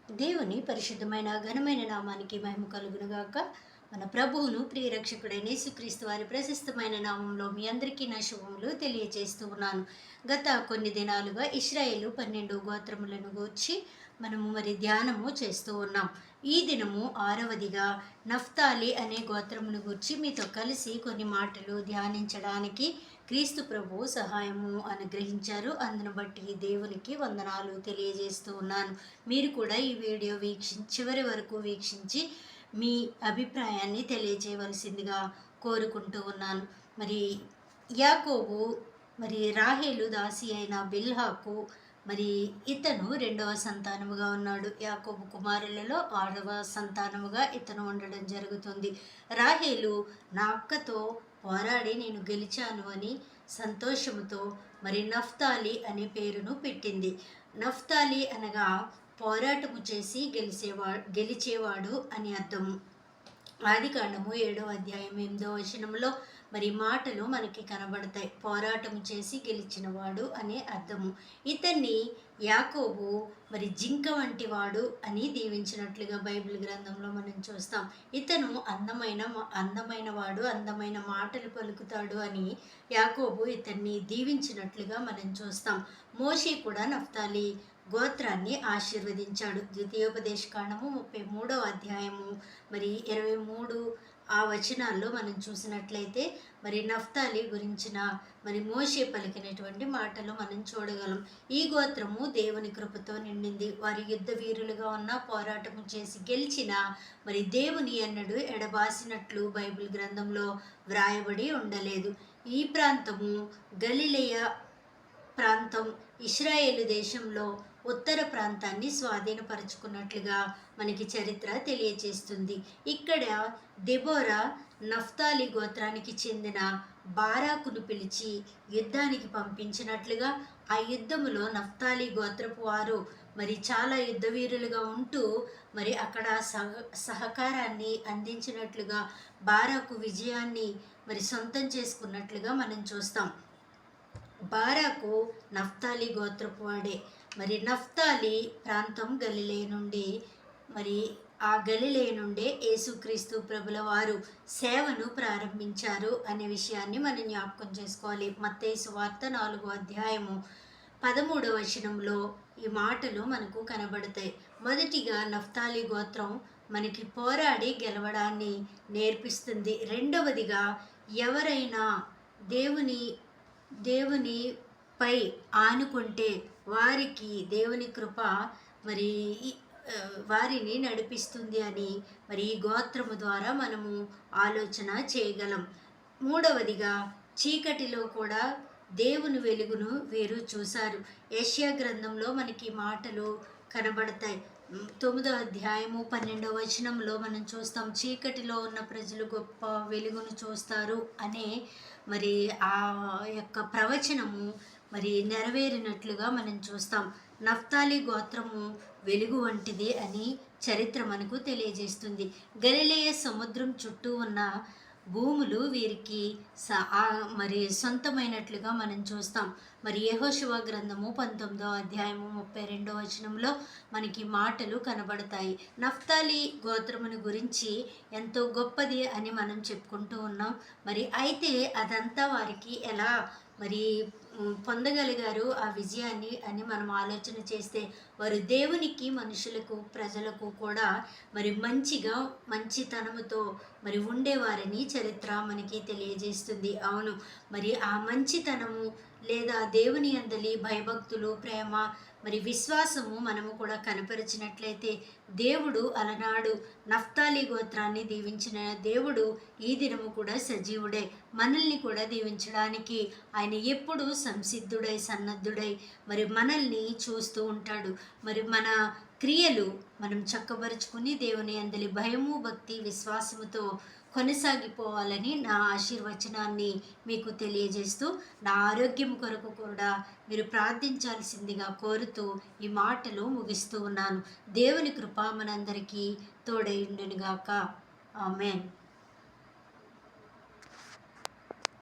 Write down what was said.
దేవుని పరిశుద్ధమైన ఘనమైన నామానికి మహిమ కలుగునుగాక. మన ప్రభువును ప్రియరక్షకుడైన యేసుక్రీస్తు వారి ప్రశస్తమైన నామంలో మీ అందరికీ నా శుభములు తెలియజేస్తూ ఉన్నాను. గత కొన్ని దినాలుగా ఇశ్రాయేలు 12 గోత్రములను గూర్చి మనము ధ్యానము చేస్తూ ఉన్నాం. ఈ దినము 6వదిగా నఫ్తాలి అనే గోత్రమును గూర్చి మీతో కలిసి కొన్ని మాటలు ధ్యానించడానికి క్రీస్తు ప్రభువు సహాయము అనుగ్రహించారు. అందును బట్టి దేవునికి వందనాలు తెలియజేస్తూ ఉన్నాను. మీరు కూడా ఈ వీడియో చివరి వరకు వీక్షించి మీ అభిప్రాయాన్ని తెలియజేయవలసిందిగా కోరుకుంటూ ఉన్నాను. యాకోబు రాహేలు దాసి అయిన బిల్హాకు ఇతను 2వ సంతానముగా ఉన్నాడు. యాకోబు కుమారులలో 6వ సంతానముగా ఇతను ఉండడం జరుగుతుంది. రాహేలు నా అక్కతో పోరాడి నేను గెలిచాను అని సంతోషముతో నఫ్తాలి అనే పేరును పెట్టింది. నఫ్తాలి అనగా పోరాటము చేసి గెలిచేవాడు అని అర్థము. ఆదికాండము 7వ అధ్యాయం 8వ వచనంలో మాటలు మనకి కనబడతాయి. పోరాటము చేసి గెలిచినవాడు అనే అర్థము. ఇతన్ని యాకోబు జింక వంటి వాడు అని దీవించినట్లుగా బైబిల్ గ్రంథంలో మనం చూస్తాం. ఇతను అందమైన వాడు, అందమైన మాటలు పలుకుతాడు అని యాకోబు ఇతన్ని దీవించినట్లుగా మనం చూస్తాం. మోషే కూడా నఫ్తాలి గోత్రాన్ని ఆశీర్వదించాడు. ద్వితీయోపదేశకాండము 33వ అధ్యాయము 23 ఆ వచనాల్లో మనం చూసినట్లయితే నఫ్తాలి గురించిన మోషే పలికినటువంటి మాటలు మనం చూడగలం. ఈ గోత్రము దేవుని కృపతో నిండింది. వారి యుద్ధ వీరులుగా ఉన్న, పోరాటము చేసి గెలిచిన దేవుని ఎన్నడూ ఎడబాసినట్లు బైబిల్ గ్రంథంలో వ్రాయబడి ఉండలేదు. ఈ ప్రాంతము గలిలయ ప్రాంతం ఇశ్రాయేలు దేశంలో ఉత్తర ప్రాంతాన్ని స్వాధీనపరుచుకున్నట్లుగా మనకి చరిత్ర తెలియజేస్తుంది. ఇక్కడ దెబోరా నఫ్తాలి గోత్రానికి చెందిన బారాకును పిలిచి యుద్ధానికి పంపించినట్లుగా, ఆ యుద్ధములో నఫ్తాలి గోత్రపు వారు చాలా యుద్ధవీరులుగా ఉంటూ అక్కడ సహకారాన్ని అందించినట్లుగా, బారాకు విజయాన్ని సొంతం చేసుకున్నట్లుగా మనం చూస్తాం. బారాకు నఫ్తాలి గోత్రపు వాడే. నఫ్తాలి ప్రాంతం గలిలయ నుండి ఆ గలిలయ నుండే యేసుక్రీస్తు ప్రభుల వారు సేవను ప్రారంభించారు అనే విషయాన్ని మనం జ్ఞాపకం చేసుకోవాలి. మత్తయి సువార్త 4వ అధ్యాయము 13వ వచనంలో ఈ మాటలు మనకు కనబడతాయి. మొదటిగా నఫ్తాలి గోత్రం పోరాడి గెలవడాన్ని నేర్పిస్తుంది. రెండవదిగా ఎవరైనా దేవునిపై ఆనుకుంటే వారికి దేవుని కృప వారిని నడిపిస్తుంది అని ఈ గోత్రము ద్వారా మనము ఆలోచన చేయగలం. మూడవదిగా చీకటిలో కూడా దేవుని వెలుగును వీరు చూశారు. యెషయా గ్రంథంలో మనకి మాటలు కనబడతాయి. 9వ అధ్యాయము 12వ వచనంలో మనం చూస్తాం, చీకటిలో ఉన్న ప్రజలు గొప్ప వెలుగును చూస్తారు అనే ఆ యొక్క ప్రవచనము నెరవేరినట్లుగా మనం చూస్తాం. నఫ్తాలి గోత్రము వెలుగు వంటిది అని చరిత్ర మనకు తెలియజేస్తుంది. గలిలయ సముద్రం చుట్టూ ఉన్న భూములు వీరికి సొంతమైనట్లుగా మనం చూస్తాం. యెహోషువ గ్రంథము 19వ అధ్యాయము 32వ వచనంలో మనకి మాటలు కనబడతాయి. నఫ్తాలి గోత్రమును గురించి ఎంతో గొప్పది అని మనం చెప్పుకుంటూ ఉన్నాం. అయితే అదంతా వారికి ఎలా పొందగలిగారు ఆ విజయాన్ని అని మనం ఆలోచన చేస్తే, వారు దేవునికి, మనుషులకు, ప్రజలకు కూడా మంచిగా మంచితనముతో ఉండేవారని చరిత్ర మనకి తెలియజేస్తుంది. అవును, ఆ మంచితనము లేదా దేవుని యందలి భయభక్తులు, ప్రేమ, విశ్వాసము మనము కూడా కనపరిచినట్లయితే దేవుడు అలనాడు నఫ్తాలి గోత్రాన్ని దీవించిన దేవుడు ఈ దినము కూడా సజీవుడే. మనల్ని కూడా దీవించడానికి ఆయన ఎప్పుడూ సంసిద్ధుడై, సన్నద్ధుడై మనల్ని చూస్తూ ఉంటాడు. మన క్రియలు మనం చక్కబరుచుకుని దేవుని యందలి భయము, భక్తి, విశ్వాసముతో కొనసాగిపోవాలని నా ఆశీర్వచనాన్ని మీకు తెలియజేస్తూ, నా ఆరోగ్యం కొరకు కూడా మీరు ప్రార్థించాల్సిందిగా కోరుతూ ఈ మాటలు ముగిస్తూ ఉన్నాను. దేవుని కృప మనందరికీ తోడై ఉండునుగాక. ఆమేన్.